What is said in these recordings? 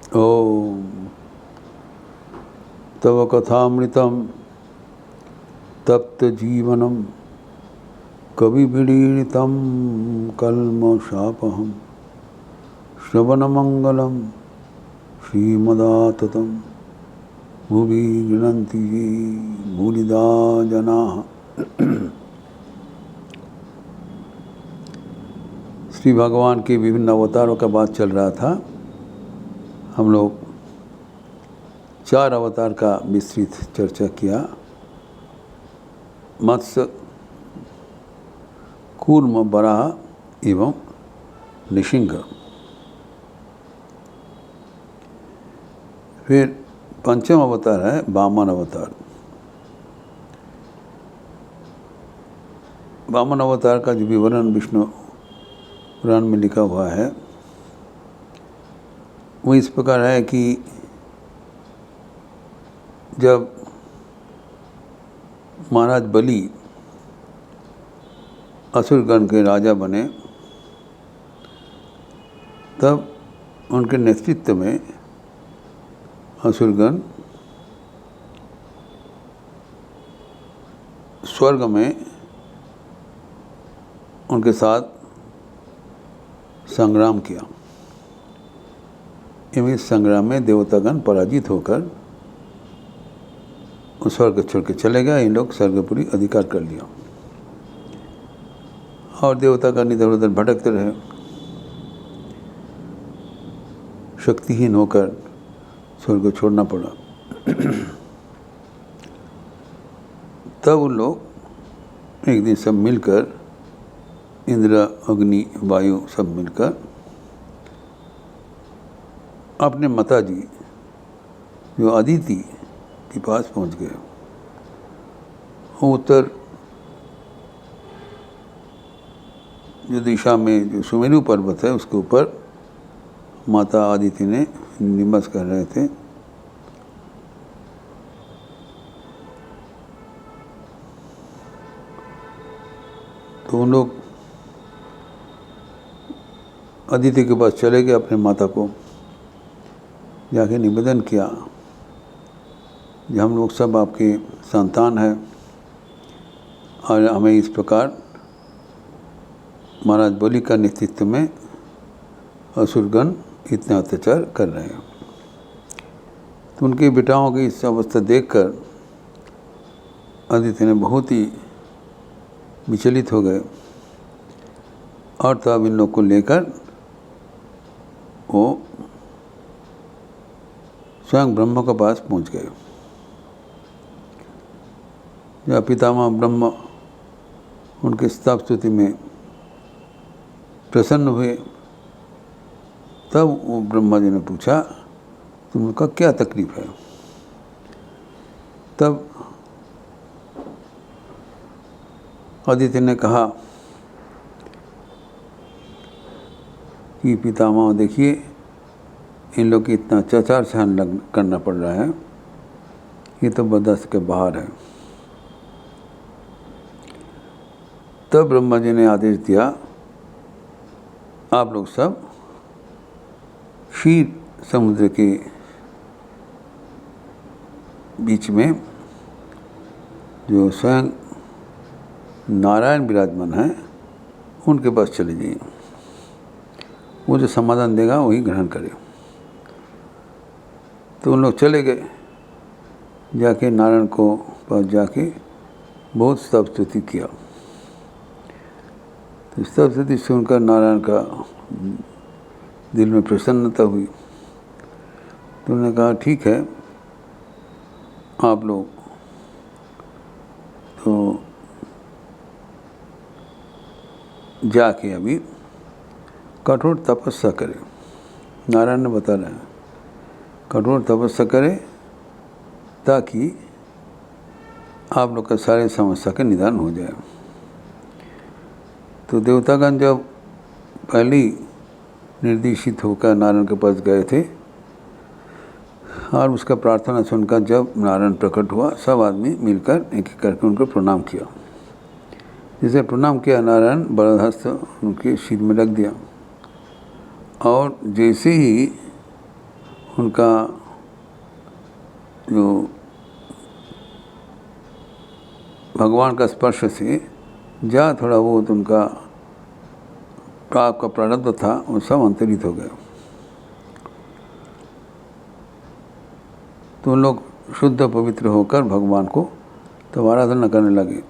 ओम तव कथामृतम तप्त जीवनम कविभिरीडितं कल्मषापहं श्रवणमंगलम श्रीमदाततं भुवि गृह्णन्ति ये भूरिदा जनाः। श्री भगवान के विभिन्न अवतारों का बात चल रहा था। हम लोग 4 अवतार का विस्तृत चर्चा किया। मत्स्य, कूर्म, वराह एवं नृसिंह। फिर 5वां अवतार है वामन अवतार। वामन अवतार का जो विवरण विष्णु पुराण में लिखा हुआ है वो इस प्रकार है कि जब महाराज बलि असुरगण के राजा बने तब उनके नेतृत्व में असुरगण स्वर्ग में उनके साथ संग्राम किया। इस संग्राम में देवतागण पराजित होकर उस स्वर्ग छोड़ के चले गए। इन लोग स्वर्गपुरी अधिकार कर लिया और देवतागण इधर उधर भटकते रहे। शक्तिहीन होकर स्वर्ग छोड़ना पड़ा। तब उन लोग एक दिन सब मिलकर, इंद्र, अग्नि, वायु सब मिलकर अपने माता जी जो अदिति के पास पहुंच गए। वो उत्तर जो दिशा में जो सुमेरु पर्वत है उसके ऊपर माता अदिति ने निवास कर रहे थे। तो उन लोग अदिति के पास चले गए, अपने माता को जाके निवेदन किया कि हम लोग सब आपके संतान हैं और हमें इस प्रकार महाराज बलि का नेतृत्व में असुरगण इतने अत्याचार कर रहे हैं। तो उनके बेटाओं की इस अवस्था देखकर अदिति ने बहुत ही विचलित हो गए और तब इन लोग को लेकर वो स्वयं ब्रह्म के पास पहुंच गए। जब पितामह ब्रह्म उनके स्तव स्तुति में प्रसन्न हुए तब वो ब्रह्मा जी ने पूछा तुमका क्या तकलीफ है। तब अदिति ने कहा कि पितामह देखिए, इन लोग की इतना अत्याचार सहन करना पड़ रहा है, ये तो बर्दाश्त के बाहर है। तब ब्रह्मा जी ने आदेश दिया आप लोग सब क्षीर समुद्र के बीच में जो स्वयं नारायण विराजमान है उनके पास चले जाइए। वो जो समाधान देगा वही ग्रहण करे। तो उन लोग चले गए, जाके नारायण को पास जाके बहुत स्तव स्तुति किया। तो स्तव स्तुति सुनकर नारायण का दिल में प्रसन्नता हुई। तो उन्होंने कहा ठीक है, आप लोग तो जाके अभी कठोर तपस्या करें। नारायण ने बता रहे हैं कठोर तपस्या करें ताकि आप लोग का सारे समस्या का निदान हो जाए। तो देवतागण जब पहली निर्देशित होकर नारायण के पास गए थे और उसका प्रार्थना सुनकर जब नारायण प्रकट हुआ, सब आदमी मिलकर एक एक करके उनको प्रणाम किया। जैसे प्रणाम किया, नारायण बड़ा हस्त उनके सिर में रख दिया और जैसे ही उनका जो भगवान का स्पर्श से जहाँ थोड़ा बहुत उनका पाप का प्रारब्ध था वो सब अंतरित हो गया। तो उन लोग शुद्ध पवित्र होकर भगवान को तब आराधना करने लगे।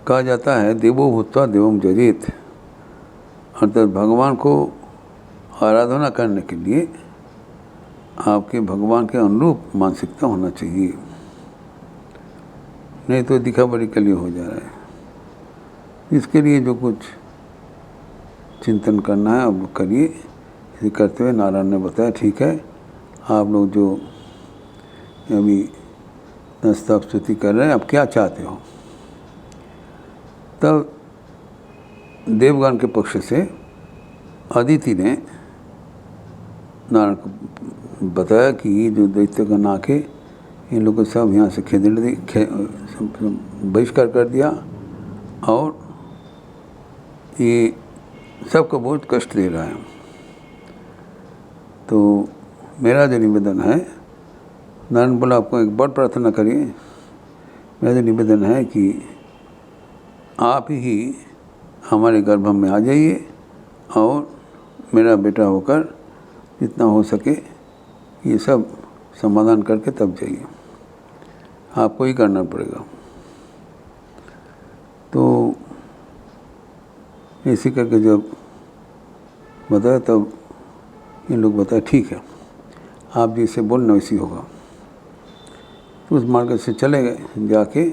कहा जाता है देवो भूत्वा देवम जजेत, अर्थात भगवान को आराधना करने के लिए आपके भगवान के अनुरूप मानसिकता होना चाहिए, नहीं तो दिखावड़ी के लिए हो जा रहा है। इसके लिए जो कुछ चिंतन करना है आप लोग करिए। इसे करते हुए नारायण ने बताया ठीक है, आप लोग जो अभी स्तव स्तुति कर रहे हैं आप क्या चाहते हो। तब देवगण के पक्ष से अदिति ने नारायण को बताया कि ये जो दैत्यगण आके इन लोगों को सब यहाँ से बहिष्कार कर दिया और ये सबको बहुत कष्ट दे रहा है। तो मेरा जो निवेदन है, नारायण बोला आपको एक बड़ प्रार्थना करिए, मेरा जो निवेदन है कि आप ही हमारे गर्भ में आ जाइए और मेरा बेटा होकर जितना हो सके ये सब समाधान करके तब जाइए, आपको ही करना पड़ेगा। तो ऐसे करके जब बताया तब इन लोग बताया ठीक है, आप जैसे बोलना वैसी होगा। तो उस मार्ग से चले गए। जाके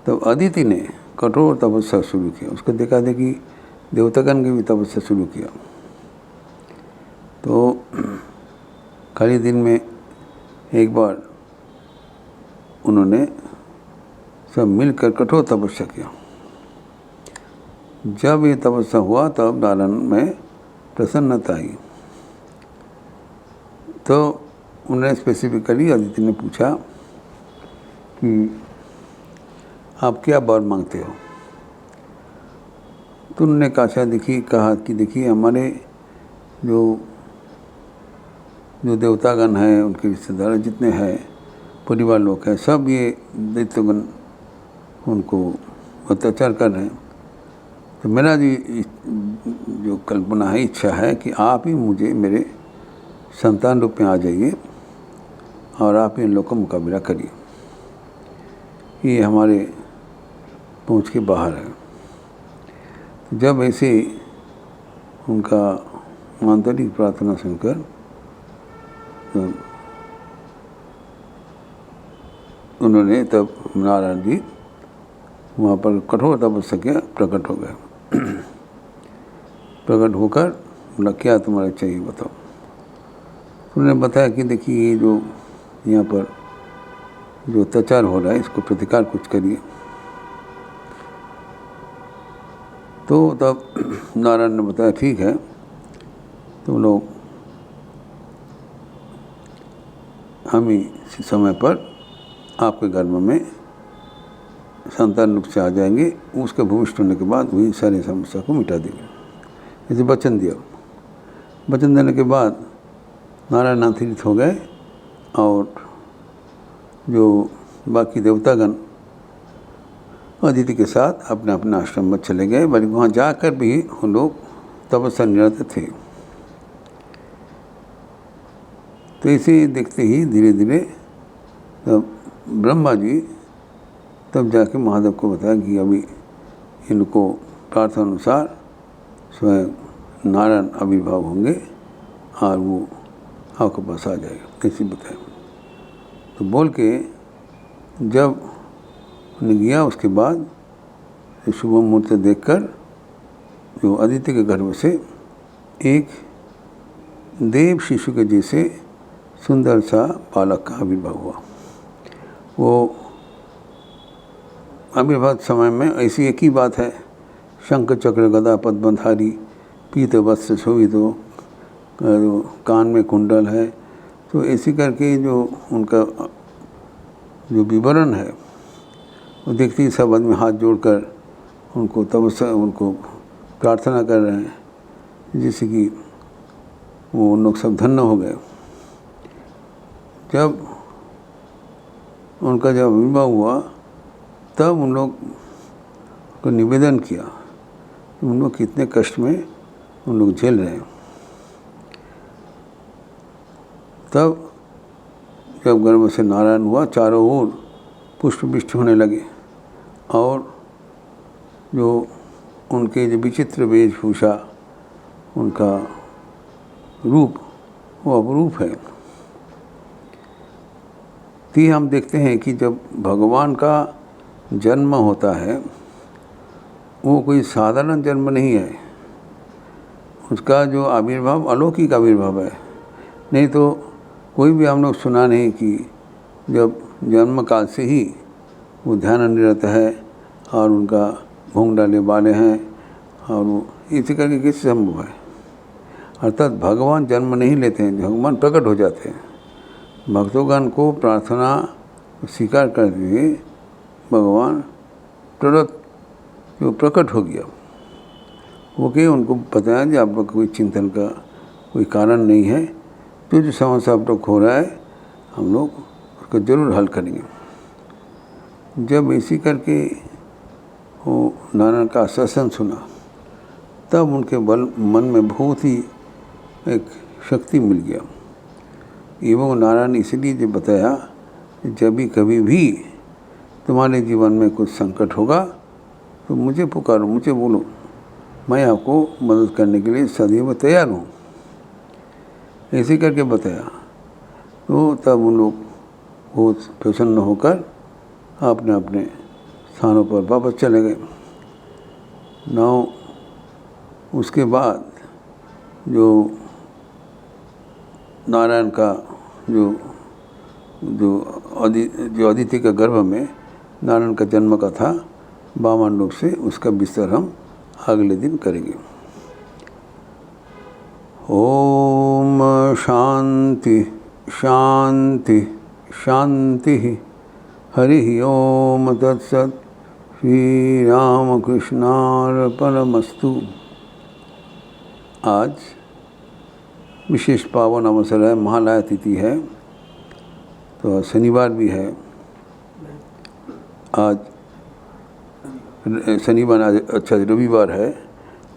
तब अदिति ने कठोर तपस्या शुरू किया। उसको देखा देखी देवतागण की भी तपस्या शुरू किया। तो खाली दिन में एक बार उन्होंने सब मिलकर कठोर तपस्या किया। जब ये तपस्या हुआ तब नारायण में प्रसन्नता आई। तो उन्होंने स्पेसिफिकली अदिति ने पूछा कि आप क्या वर मांगते हो। तो उन्होंने कहा कि देखिए हमारे जो देवतागण हैं, उनके रिश्तेदार जितने हैं, परिवार लोग हैं, सब ये दैत्यगण उनको अत्याचार कर रहे हैं। तो मेरा जो कल्पना है, इच्छा है कि आप ही मुझे मेरे संतान रूप में आ जाइए और आप इन लोग का मुकाबला करिए। ये हमारे पहुंच के बाहर है। जब ऐसे उनका आंतरिक प्रार्थना सुनकर तो उन्होंने तब नारायण जी वहाँ पर कठोर तपस्या किया, प्रकट हो गए। प्रकट होकर बोला क्या तुम्हारा चाहिए बताओ। उन्होंने बताया कि देखिए ये जो यहाँ पर जो अत्याचार हो रहा है इसको प्रतिकार कुछ करिए। तो तब नारायण ने बताया ठीक है, तो लोग हम ही समय पर आपके गर्भ में संतान रूप से आ जाएंगे। उसके भूमिष्ठ होने के बाद वही सारी समस्या को मिटा देंगे। जैसे वचन दिया। वचन देने के बाद नारायण अंतरित हो गए और जो बाकी देवतागण अदिति के साथ अपने अपने आश्रम में चले गए। बल्कि वहाँ जाकर भी उन लोग तपस्या निरत थे। तो इसे देखते ही धीरे धीरे तब ब्रह्मा जी तब जाके महादेव को बताया कि अभी इनको प्रार्थना अनुसार स्वयं नारायण आविर्भाव होंगे और वो आपके पास आ जाएगा, ऐसे बताया। तो बोल के जब उन्हें गया, उसके बाद शुभ मुहूर्त देखकर जो अदिति के गर्भ से एक देव शिशु के जैसे सुंदर सा बालक का आविर्भाव हुआ। वो आविर्भाव समय में ऐसी एक ही बात है, शंख चक्र गदा पद्मधारी पीत वस्त्र शोभित हो, कान में कुंडल है। तो ऐसी करके जो उनका जो विवरण है वो देखते ही सब आदमी हाथ जोड़कर उनको तपस्या उनको प्रार्थना कर रहे हैं, जैसे कि वो उन लोग सब धन्य हो गए। जब उनका आविर्भाव हुआ तब उन लोग को निवेदन किया, उन लोग कितने कष्ट में उन लोग झेल रहे हैं। तब जब गर्भ से नारायण हुआ, चारों ओर पुष्प वृष्टि होने लगे और जो उनके जो विचित्र वेशभूषा, उनका रूप वो अपरूप है। तो हम देखते हैं कि जब भगवान का जन्म होता है वो कोई साधारण जन्म नहीं है, उसका जो आविर्भाव अलौकिक आविर्भाव है। नहीं तो कोई भी हम लोग सुना नहीं कि जब जन्म काल से ही वो ध्यान निरत है और उनका भोंग डाले वाले हैं और वो इसी करके कैसे संभव है। अर्थात भगवान जन्म नहीं लेते हैं, भगवान प्रकट हो जाते हैं। भक्तोगण को प्रार्थना स्वीकार कर दिए, भगवान तुरंत जो प्रकट हो गया। वो कि उनको बताया कि आप लोग कोई चिंतन का कोई कारण नहीं है, तो जो समस्या आप लोग हो रहा है हम लोग उसको ज़रूर हल करेंगे। जब ऐसी करके वो नारायण का आश्वासन सुना तब उनके मन में बहुत ही एक शक्ति मिल गया। एवं नारायण इसलिए जो बताया, जब भी कभी भी तुम्हारे जीवन में कुछ संकट होगा तो मुझे पुकारो, मुझे बोलो, मैं आपको मदद करने के लिए सदैव तैयार हूँ। ऐसे करके बताया। तो तब उन लोग बहुत प्रसन्न होकर अपने अपने स्थानों पर वापस चले गए। उसके बाद जो नारायण का जो अदिति के गर्भ में नारायण का जन्म का था, वामन रूप से उसका विस्तार हम अगले दिन करेंगे। ओम शांति शांति शांति। हरि ओम तत्सत्। श्री रामकृष्णार्पणमस्तु। आज विशेष पावन अवसर है, महालया तिथि है, तो शनिवार भी है। आज शनिवार, आज अच्छा रविवार है।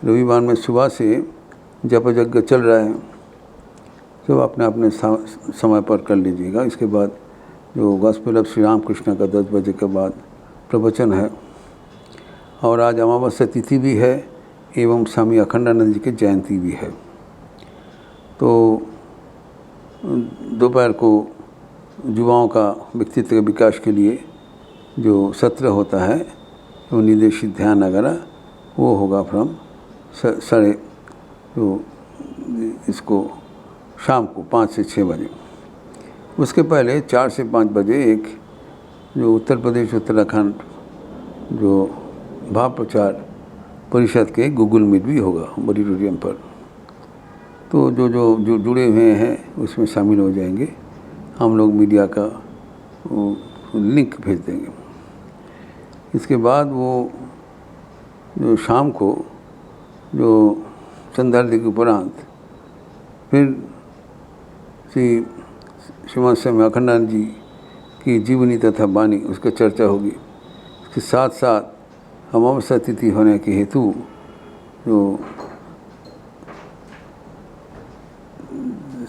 रविवार में सुबह से जप यज्ञ चल रहा है, सब अपने अपने समय पर कर लीजिएगा। इसके बाद जो गॉस्पेल ऑफ श्री रामकृष्ण का 10 बजे के बाद प्रवचन है। और आज अमावस्या तिथि भी है एवं स्वामी अखंडानंद जी की जयंती भी है। तो दोपहर को युवाओं का व्यक्तित्व विकास के लिए जो सत्र होता है, तो निर्देशित ध्यान वगैरह वो होगा फ्रॉम साढ़े तो इसको शाम को 5 से 6 बजे। उसके पहले 4 से 5 बजे एक जो उत्तर प्रदेश उत्तराखंड जो भाव प्रचार परिषद के गूगल मीट भी होगा ऑडिटोरियम पर। तो जो जुड़े हुए हैं उसमें शामिल हो जाएंगे। हम लोग मीडिया का लिंक भेज देंगे। इसके बाद वो जो शाम को जो संध्या आरती के उपरांत फिर श्रीमान स्वामी अखंडानंद जी की जीवनी तथा वाणी उसकी चर्चा होगी। इसके साथ साथ अमावस्या तिथि होने के हेतु जो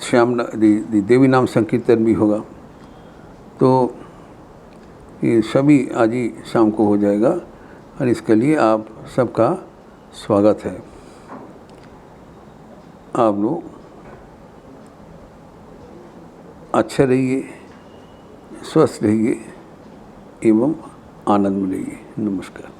श्याम देवी नाम संकीर्तन भी होगा। तो ये सभी आज ही शाम को हो जाएगा और इसके लिए आप सबका स्वागत है। आप लोग अच्छे रहिए, स्वस्थ रहिए एवं आनंद में रहिए। नमस्कार।